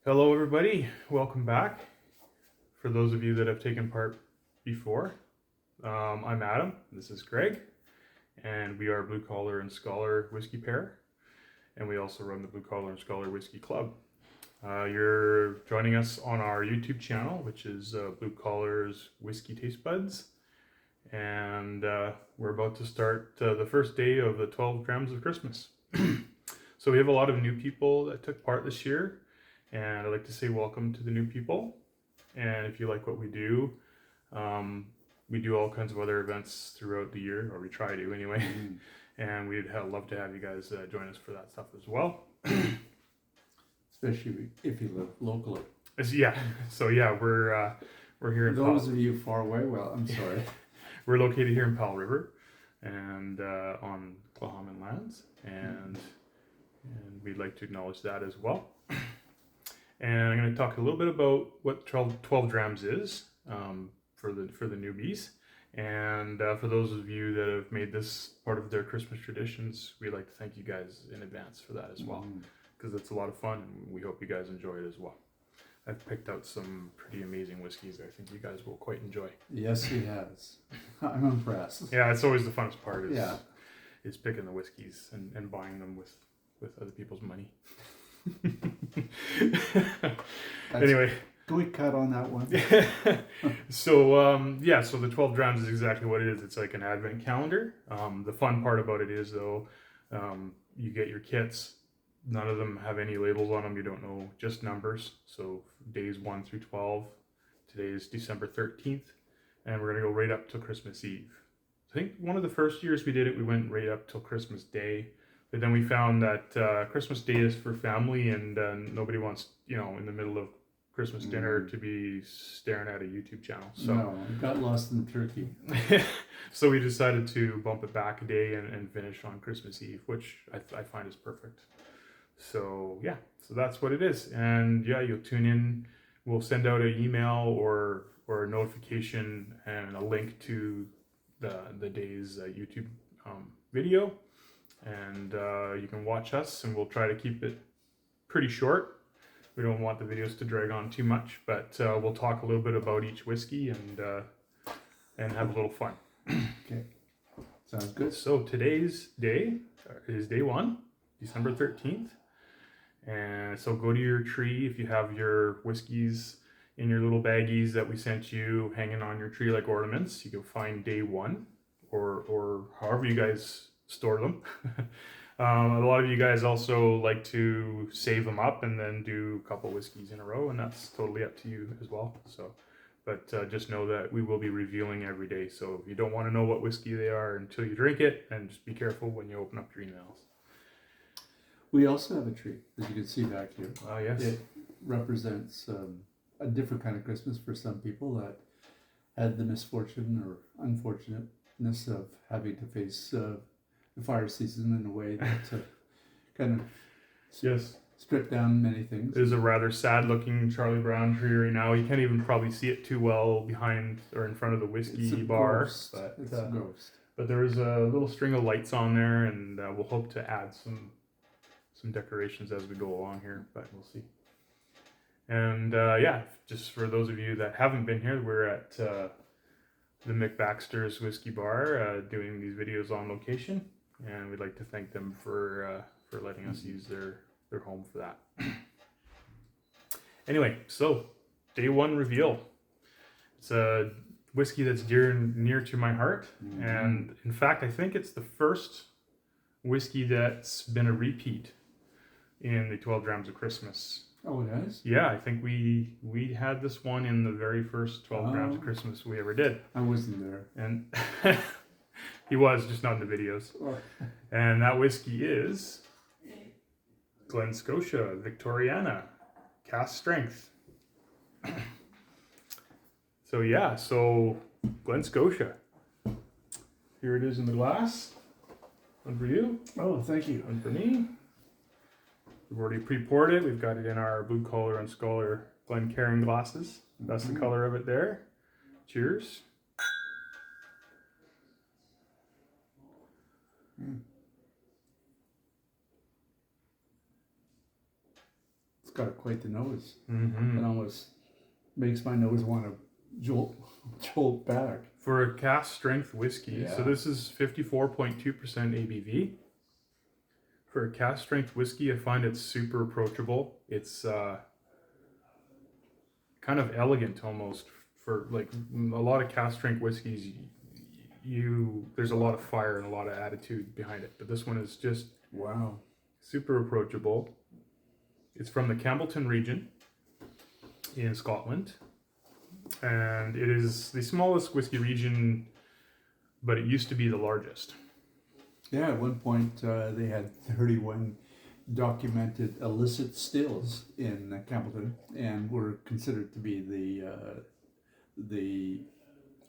Hello everybody, welcome back. For those of you that have taken part before, I'm Adam, this is Greg, and we are Blue Collar and Scholar Whiskey Pair, and we also run the Blue Collar and Scholar Whiskey Club. You're joining us on our YouTube channel, which is Blue Collar's Whiskey Taste Buds, and we're about to start the first day of the 12 Drams of Christmas. So we have a lot of new people that took part this year. And I'd like to say welcome to the new people. And if you like what we do all kinds of other events throughout the year, or we try to anyway. And we'd love to have you guys join us for that stuff as well. Especially if you live locally. So we're here in those of you far away. Well, I'm sorry. We're located here in Powell River, and on Clahaman lands, and we'd like to acknowledge that as well. And I'm going to talk a little bit about what 12 Drams is for the newbies. And for those of you that have made this part of their Christmas traditions, we'd like to thank you guys in advance for that as well. Because it's a lot of fun, and we hope you guys enjoy it as well. I've picked out some pretty amazing whiskeys I think you guys will quite enjoy. Yes, he has. I'm impressed. Yeah, it's always the funnest part is picking the whiskeys and buying them with other people's money. Anyway, can we cut on that one? So the 12 Drams is exactly what it is. It's like an advent calendar. The fun part about it is though, you get your kits. None of them have any labels on them. You don't know, just numbers. So days 1 through 12. Today is December 13th, and we're gonna go right up till Christmas Eve. I think one of the first years we did it, we went right up till Christmas Day. But then we found that Christmas Day is for family, and nobody wants, in the middle of Christmas dinner to be staring at a YouTube channel. So no, I got lost in turkey. So we decided to bump it back a day and finish on Christmas Eve, which I find is perfect. So so that's what it is. And you'll tune in. We'll send out an email or a notification and a link to the day's YouTube video. And you can watch us, and we'll try to keep it pretty short. We don't want the videos to drag on too much, but we'll talk a little bit about each whiskey and have a little fun. Okay, sounds good. So today's day is day 1, December 13th. And so go to your tree if you have your whiskeys in your little baggies that we sent you hanging on your tree like ornaments. You can find day 1 or however you guys store them. A lot of you guys also like to save them up and then do a couple whiskeys in a row, and that's totally up to you as well. So, but just know that we will be revealing every day. So if you don't want to know what whiskey they are until you drink it, and just be careful when you open up your emails. We also have a tree, as you can see back here. Yes. It represents a different kind of Christmas for some people that had the misfortune or unfortunateness of having to face the fire season in a way that kind of stripped down many things. There's a rather sad looking Charlie Brown tree right now. You can't even probably see it too well behind or in front of the whiskey bar. Ghost. It's a ghost. But there is a little string of lights on there, and we'll hope to add some decorations as we go along here, but we'll see. And just for those of you that haven't been here, we're at the Mick Baxter's Whiskey Bar doing these videos on location. And we'd like to thank them for letting us use their home for that. Anyway, so day 1 reveal. It's a whiskey that's near to my heart, and in fact, I think it's the first whiskey that's been a repeat in the 12 Drams of Christmas. Oh, it has? Yeah, I think we had this one in the very first 12 Drams of Christmas we ever did. I wasn't there. And he was, just not in the videos. And that whiskey is Glen Scotia Victoriana Cask Strength. So Glen Scotia. Here it is in the glass. One for you. Oh, thank you. One for me. We've already pre-poured it. We've got it in our Blue Collar and Scholar Glencairn glasses. That's the color of it there. Cheers. got quite the nose. Mm-hmm. It almost makes my nose want to jolt back. For a cask strength whiskey, Yeah. so this is 54.2% ABV. For a cask strength whiskey, I find it's super approachable. It's kind of elegant almost. For like a lot of cask strength whiskeys, there's a lot of fire and a lot of attitude behind it. But this one is just Wow. super approachable. It's from the Campbellton region in Scotland. And it is the smallest whiskey region, but it used to be the largest. Yeah, at one point they had 31 documented illicit stills in Campbellton, and were considered to be the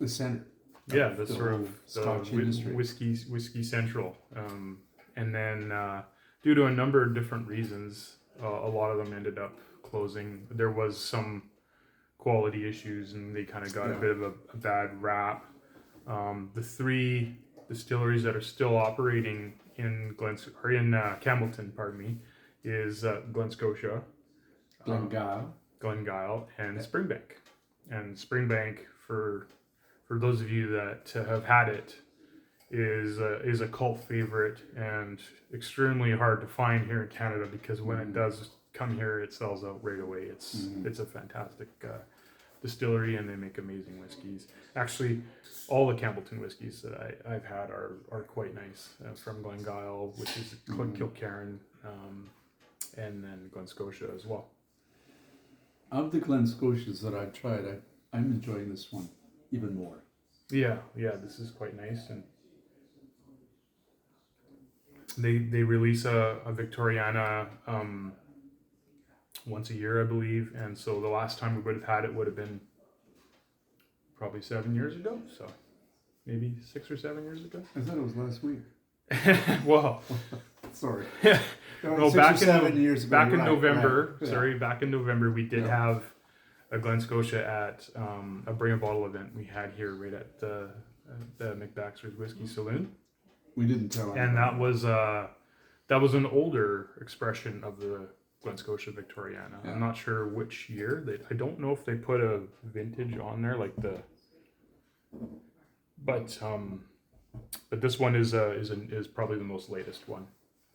center. Yeah, the sort whole of Scotch industry. whiskey central. And then due to a number of different reasons, a lot of them ended up closing. There was some quality issues, and they kind of got a bit of a bad rap. The three distilleries that are still operating in Campbellton, is Glen Scotia, Glengyle, and Springbank. And Springbank, for those of you that have had it, is a cult favorite and extremely hard to find here in Canada, because when it does come here, it sells out right away. It's a fantastic distillery, and they make amazing whiskeys. Actually, all the Campbellton whiskeys that I've had are quite nice, from Glengyle, which is Kilcairn, and then Glen Scotia as well. Of the Glen Scotias that I've tried, I'm enjoying this one even more. Yeah, this is quite nice. And they release a Victoriana once a year, I believe, and so the last time we would have had it would have been probably 7 years ago, so maybe 6 or 7 years ago. I thought it was last week. Well, sorry. No, 6 back or 7 years ago. back in right, November. right. Sorry, back in November, we did Yeah. have a Glen Scotia at a Bring a Bottle event we had here right at the McBaxter's Whiskey Saloon. We didn't tell And that was an older expression of the Glen Scotia Victoriana. Yeah. I'm not sure which year. I don't know if they put a vintage on there, but this one is probably the most latest one.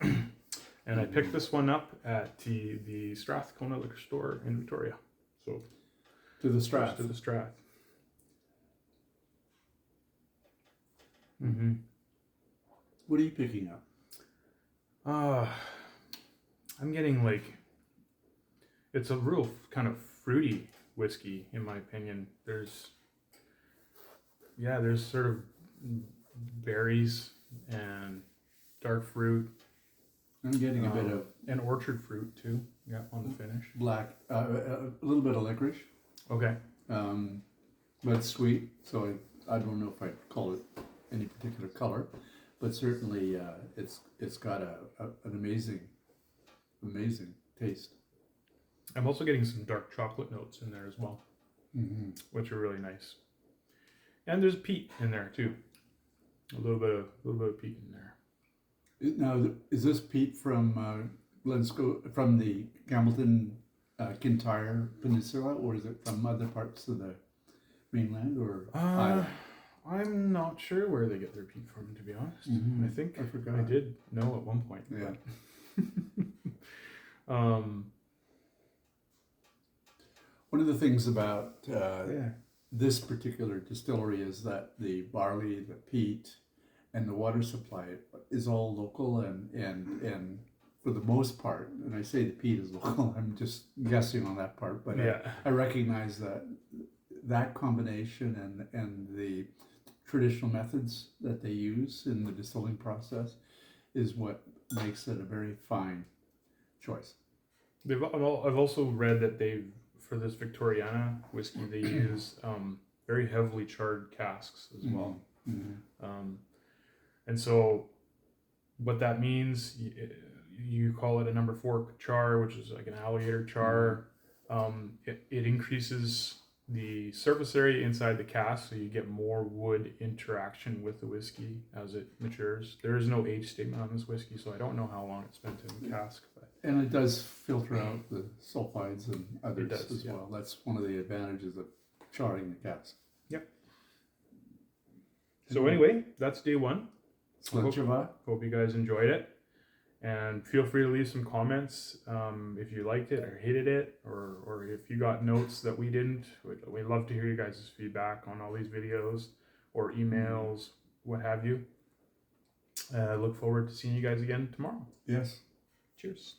And I picked this one up at the Strathcona liquor store in Victoria. So to the Strath. To the Strath. Mm-hmm. What are you picking up? I'm getting it's a real kind of fruity whiskey, in my opinion. There's sort of berries and dark fruit. I'm getting a bit of and orchard fruit too. Yeah, on the finish. Black, a little bit of licorice. Okay. But it's sweet, so I don't know if I'd call it any particular color, but certainly it's got an amazing taste. I'm also getting some dark chocolate notes in there as well, which are really nice. And there's peat in there too. A little bit of peat in there. Now, is this peat from from the Campbellton Kintyre Peninsula, or is it from other parts of the mainland or island? I'm not sure where they get their peat from, to be honest. I think I forgot. I did know at one point. Yeah. But, one of the things about this particular distillery is that the barley, the peat, and the water supply is all local, and for the most part, and I say the peat is local, I'm just guessing on that part, but I recognize that combination and the traditional methods that they use in the distilling process is what makes it a very fine choice. I've also read that for this Victoriana whiskey, they use very heavily charred casks as well. And so what that means, you call it a number 4 char, which is like an alligator char. It increases the surface area inside the cask, so you get more wood interaction with the whiskey as it matures. There is no age statement on this whiskey, so I don't know how long it's spent in the cask. But And it does filter out the sulfides and others does, as yeah. well. That's one of the advantages of charring the cask. so anyway, that's day one. Slanchava. Hope you guys enjoyed it. And feel free to leave some comments if you liked it or hated it, or if you got notes that we didn't. We'd love to hear you guys' feedback on all these videos or emails, what have you. Look forward to seeing you guys again tomorrow. Yes. Cheers.